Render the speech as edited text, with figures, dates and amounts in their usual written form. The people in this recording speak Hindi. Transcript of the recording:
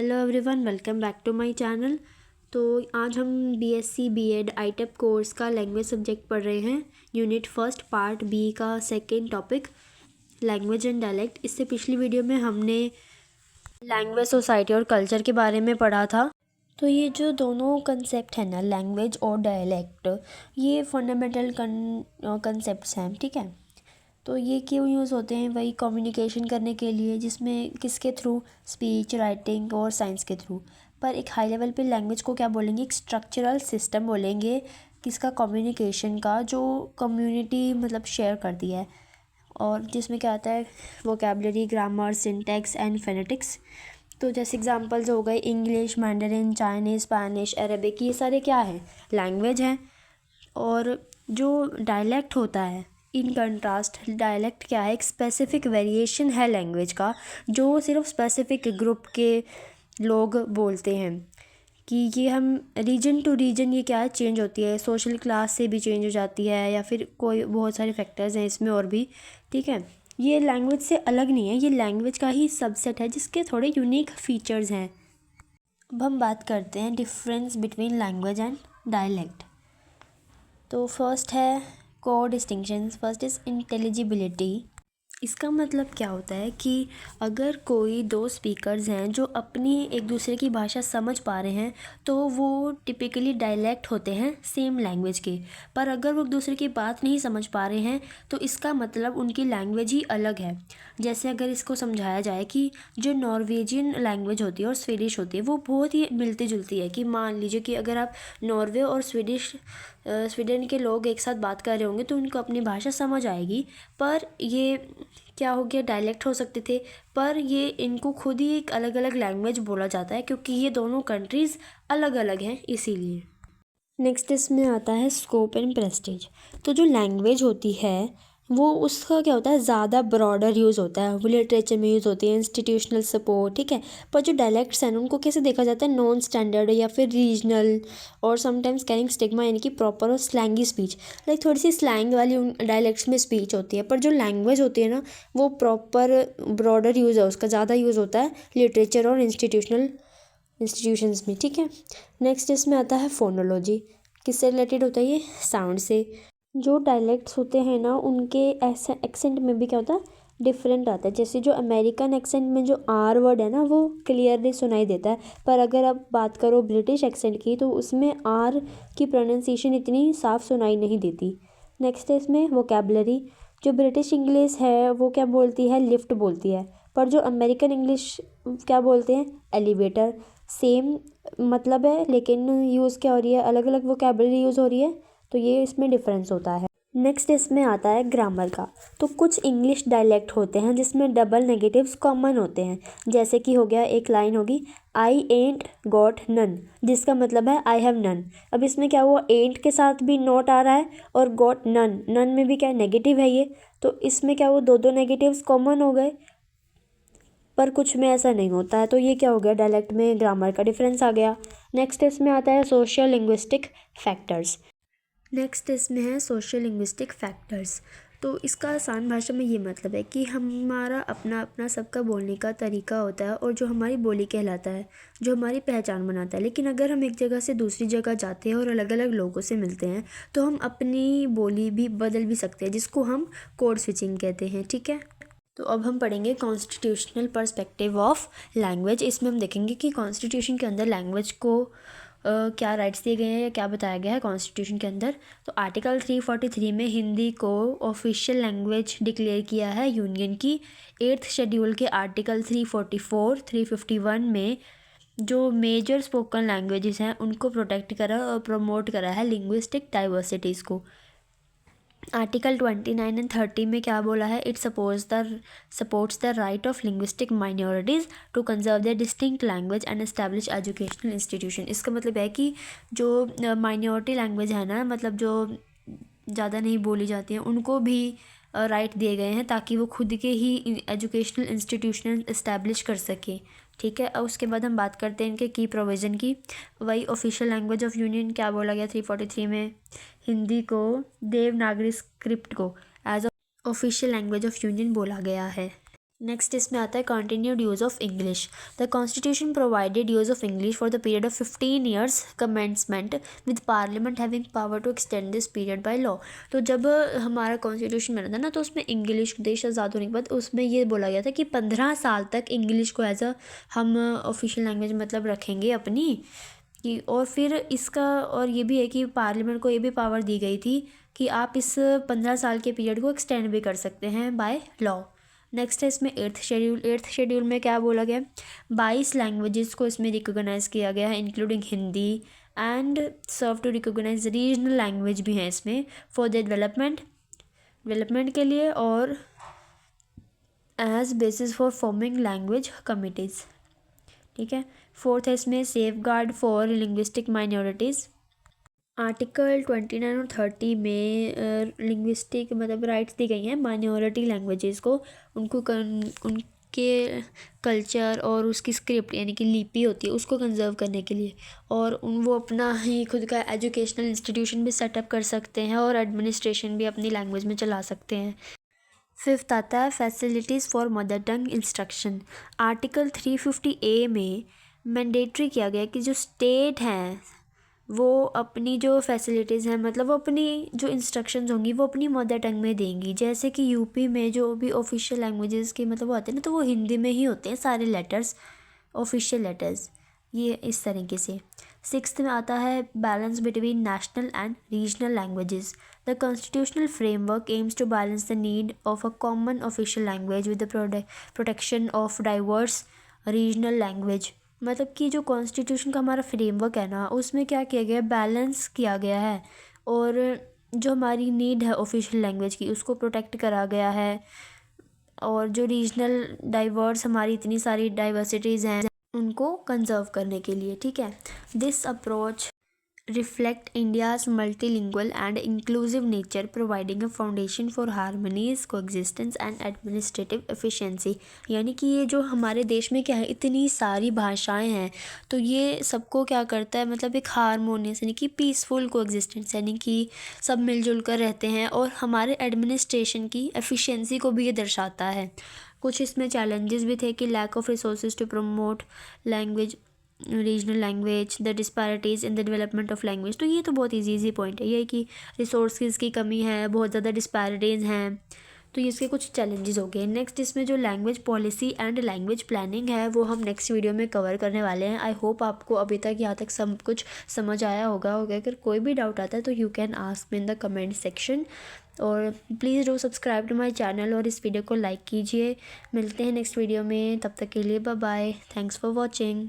Hello everyone, welcome back to my channel. तो आज हम बीएससी बीएड आईटेप कोर्स का लैंग्वेज सब्जेक्ट पढ़ रहे हैं। यूनिट फर्स्ट पार्ट बी का second topic language and dialect. इससे पिछली वीडियो में हमने लैंग्वेज, सोसाइटी और कल्चर के बारे में पढ़ा था। तो ये जो दोनों कंसेप्ट है ना, लैंग्वेज और डायलेक्ट, ये फंडामेंटल कंसेप्ट्स हैं, ठीक है। तो ये क्यों यूज़ होते हैं? वही कम्युनिकेशन करने के लिए, जिसमें किसके थ्रू? स्पीच, राइटिंग और साइंस के थ्रू। पर एक हाई लेवल पे लैंग्वेज को क्या बोलेंगे? एक स्ट्रक्चरल सिस्टम बोलेंगे किसका? कम्युनिकेशन का, जो कम्युनिटी मतलब शेयर करती है, और जिसमें क्या आता है? Vocabulary, grammar, syntax and phonetics. तो जैसे एग्जांपल्स हो गए English, Mandarin, Chinese, Spanish, Arabic, ये सारे क्या है? लैंग्वेज हैं। और जो डायलेक्ट होता है, इन कंट्रास्ट डायलेक्ट क्या है? एक स्पेसिफिक वेरिएशन है लैंग्वेज का, जो सिर्फ स्पेसिफिक ग्रुप के लोग बोलते हैं। कि ये हम रीजन टू रीजन ये क्या है? चेंज होती है, सोशल क्लास से भी चेंज हो जाती है, या फिर कोई बहुत सारे फैक्टर्स हैं इसमें और भी, ठीक है। ये लैंग्वेज से अलग नहीं है, ये लैंग्वेज का ही सबसेट है जिसके थोड़े यूनिक फीचर्स हैं। अब हम बात करते हैं difference between language and dialect. तो फर्स्ट है core distinctions. First is intelligibility. इसका मतलब क्या होता है कि अगर कोई दो स्पीकर्स हैं जो अपनी एक दूसरे की भाषा समझ पा रहे हैं, तो वो टिपिकली डायलेक्ट होते हैं सेम लैंग्वेज के। पर अगर वो एक दूसरे की बात नहीं समझ पा रहे हैं, तो इसका मतलब उनकी लैंग्वेज ही अलग है। जैसे अगर इसको समझाया जाए कि जो नॉर्वेजियन लैंग्वेज होती है और स्वीडिश होती है, वो बहुत ही मिलती जुलती है। कि मान लीजिए कि अगर आप नॉर्वे और स्वीडन के लोग एक साथ बात कर रहे होंगे, तो उनको अपनी भाषा समझ आएगी। पर ये क्या हो गया? डायलेक्ट हो सकते थे, पर ये इनको खुद ही एक अलग अलग लैंग्वेज बोला जाता है, क्योंकि ये दोनों कंट्रीज़ अलग अलग हैं, इसीलिए। नेक्स्ट इसमें आता है स्कोप एंड प्रेस्टीज। तो जो लैंग्वेज होती है, वो उसका क्या होता है? ज़्यादा ब्रॉडर यूज़ होता है, वो लिटरेचर में यूज़ होती है, इंस्टीट्यूशनल सपोर्ट, ठीक है। पर जो डायलेक्ट्स हैं उनको कैसे देखा जाता है? नॉन स्टैंडर्ड या फिर रीजनल, और समटाइम्स कैरिंग स्टिग्मा, यानी कि प्रॉपर और स्लैंगी स्पीच। लाइक थोड़ी सी स्लैंग वाली उन डायलेक्ट्स में स्पीच होती है। पर जो लैंग्वेज होती है ना, वो प्रॉपर ब्रॉडर यूज़ है, उसका ज़्यादा यूज़ होता है लिटरेचर और इंस्टीट्यूशंस में, ठीक है। नेक्स्ट इसमें आता है फोनोलॉजी। किससे रिलेटेड होता है ये? साउंड से। जो डायलेक्ट्स होते हैं ना, उनके ऐसे एक्सेंट में भी क्या होता है? डिफरेंट आता है। जैसे जो अमेरिकन एक्सेंट में जो आर वर्ड है ना, वो क्लियरली सुनाई देता है। पर अगर आप बात करो ब्रिटिश एक्सेंट की, तो उसमें आर की प्रोनाउंसिएशन इतनी साफ सुनाई नहीं देती। नेक्स्ट है इसमें वोकैबुलरी। जो ब्रिटिश इंग्लिश है वो क्या बोलती है? लिफ्ट बोलती है। पर जो अमेरिकन इंग्लिश क्या बोलते हैं? एलिवेटर। सेम मतलब है, लेकिन यूज़ क्या हो रही है? अलग अलग वोकैबुलरी यूज़ हो रही है। तो ये इसमें डिफरेंस होता है। नेक्स्ट इसमें आता है ग्रामर का। तो कुछ इंग्लिश डायलेक्ट होते हैं जिसमें डबल नेगेटिव्स कॉमन होते हैं। जैसे कि हो गया, एक लाइन होगी, आई एंट गॉट नन, जिसका मतलब है आई हैव नन। अब इसमें क्या हुआ? एंट के साथ भी नॉट आ रहा है, और गॉट नन, नन में भी क्या नेगेटिव है ये। तो इसमें क्या हुआ? दो दो नेगेटिव्स कॉमन हो गए। पर कुछ में ऐसा नहीं होता है। तो ये क्या हो गया? डायलेक्ट में ग्रामर का डिफरेंस आ गया। नेक्स्ट इसमें आता है सोशल लिंग्विस्टिक फैक्टर्स। नेक्स्ट इसमें है सोशल लिंग्विस्टिक फैक्टर्स। तो इसका आसान भाषा में ये मतलब है कि हमारा अपना अपना सबका बोलने का तरीका होता है, और जो हमारी बोली कहलाता है, जो हमारी पहचान बनाता है। लेकिन अगर हम एक जगह से दूसरी जगह जाते हैं और अलग अलग लोगों से मिलते हैं, तो हम अपनी बोली भी बदल भी सकते हैं, जिसको हम कोड स्विचिंग कहते हैं, ठीक है। तो अब हम पढ़ेंगे कॉन्स्टिट्यूशनल पर्सपेक्टिव ऑफ लैंग्वेज। इसमें हम देखेंगे कि कॉन्स्टिट्यूशन के अंदर लैंग्वेज को क्या राइट्स दिए गए हैं, या क्या बताया गया है कॉन्स्टिट्यूशन के अंदर। तो आर्टिकल 343 में हिंदी को ऑफिशियल लैंग्वेज डिक्लेयर किया है यूनियन की। 8th शेड्यूल के आर्टिकल 344, 351 में जो मेजर स्पोकन लैंग्वेजेस हैं उनको प्रोटेक्ट करा और प्रमोट करा है लिंग्विस्टिक डाइवर्सिटीज़ को। आर्टिकल 29 एंड 30 में क्या बोला है? It supports the right of linguistic minorities to conserve their distinct language and establish educational institution. इसका मतलब है कि जो माइनॉरिटी लैंग्वेज है ना, मतलब जो ज़्यादा नहीं बोली जाती हैं, उनको भी राइट दिए गए हैं, ताकि वो खुद के ही एजुकेशनल इंस्टीट्यूशन इस्टेब्लिश कर सकें, ठीक है। और उसके बाद हम बात करते हैं इनके की प्रोविज़न की। वही ऑफिशियल लैंग्वेज ऑफ यूनियन क्या बोला गया 343 में? हिंदी को, देवनागरी स्क्रिप्ट को as official language of union बोला गया है। नेक्स्ट इसमें आता है continued use of English. The constitution provided use of English for the period of 15 years commencement with parliament having power to extend this period by law. तो जब हमारा कॉन्स्टिट्यूशन बना था ना, तो उसमें इंग्लिश, देश आज़ाद होने के बाद उसमें ये बोला गया था कि 15 साल तक इंग्लिश को एज अ हम ऑफिशियल लैंग्वेज मतलब रखेंगे अपनी कि, और फिर इसका और ये भी है कि पार्लियामेंट को ये भी पावर दी गई थी कि आप इस 15 साल के पीरियड को एक्सटेंड भी कर सकते हैं बाय लॉ। नेक्स्ट है इसमें एट्थ शेड्यूल। एट्थ शेड्यूल में क्या बोला गया, 22 लैंग्वेजेस को इसमें रिकोगनाइज़ किया गया है including Hindi, and serve to recognise regional language भी हैं इसमें फॉर द डेवलपमेंट के लिए और as basis for forming language committees. ठीक है। फोर्थ है इसमें safeguard for linguistic minorities. Article 29 और 30 में लिंग्विस्टिक मतलब राइट्स दी गई हैं माइनॉरिटी लैंग्वेजेस को, उनके कल्चर और उसकी स्क्रिप्ट यानी कि लिपि होती है उसको कंजर्व करने के लिए, और वो अपना ही खुद का एजुकेशनल इंस्टीट्यूशन भी सेटअप कर सकते हैं और एडमिनिस्ट्रेशन भी अपनी लैंग्वेज में चला सकते हैं। फिफ्थ आता है facilities for mother tongue instruction. Article 350A में मैंडेटरी किया गया कि जो स्टेट हैं वो अपनी जो फैसिलिटीज़ हैं मतलब वो अपनी जो इंस्ट्रक्शंस होंगी वो अपनी मदर टंग में देंगी। जैसे कि यूपी में जो भी ऑफिशियल लैंग्वेजेस के मतलब वो आते हैं ना, तो वो हिंदी में ही होते हैं सारे लेटर्स, ऑफिशियल लेटर्स, ये इस तरीके से। सिक्स्थ में आता है balance between national and regional languages. The constitutional framework aims to balance the need of a common official language with the protection of diverse regional language. मतलब कि जो कॉन्स्टिट्यूशन का हमारा फ्रेमवर्क है ना, उसमें क्या किया गया है, बैलेंस किया गया है, और जो हमारी नीड है ऑफिशियल लैंग्वेज की उसको प्रोटेक्ट करा गया है, और जो रीजनल डाइवर्स हमारी इतनी सारी डाइवर्सिटीज़ हैं उनको कंजर्व करने के लिए। ठीक है। This approach reflect India's multilingual and inclusive nature, providing a foundation for harmonious coexistence and administrative efficiency। यानी कि ये जो हमारे देश में क्या है, इतनी सारी भाषाएं हैं, तो ये सबको क्या करता है मतलब एक हारमोनियस यानी कि पीसफुल कोएग्जिस्टेंस, यानी कि सब मिलजुल कर रहते हैं, और हमारे एडमिनिस्ट्रेशन की एफिशिएंसी को भी ये दर्शाता है। कुछ इसमें चैलेंजेस भी थे कि lack of resources to promote language regional language, the disparities in the development of language. तो ये तो बहुत ईजी पॉइंट है, ये कि रिसोर्सेज की कमी है, बहुत ज़्यादा डिस्पैरिटीज़ हैं, तो ये इसके कुछ चैलेंजेस हो गए। नेक्स्ट इसमें जो language policy and language planning है वो हम नेक्स्ट वीडियो में कवर करने वाले हैं। आई होप आपको अभी तक यहाँ तक सब कुछ समझ आया होगा। अगर कोई भी डाउट आता है तो you can ask me in the comment section, और please do subscribe to my channel और इस वीडियो को लाइक कीजिए। मिलते हैं नेक्स्ट वीडियो में, तब तक के लिए bye bye, thanks for watching.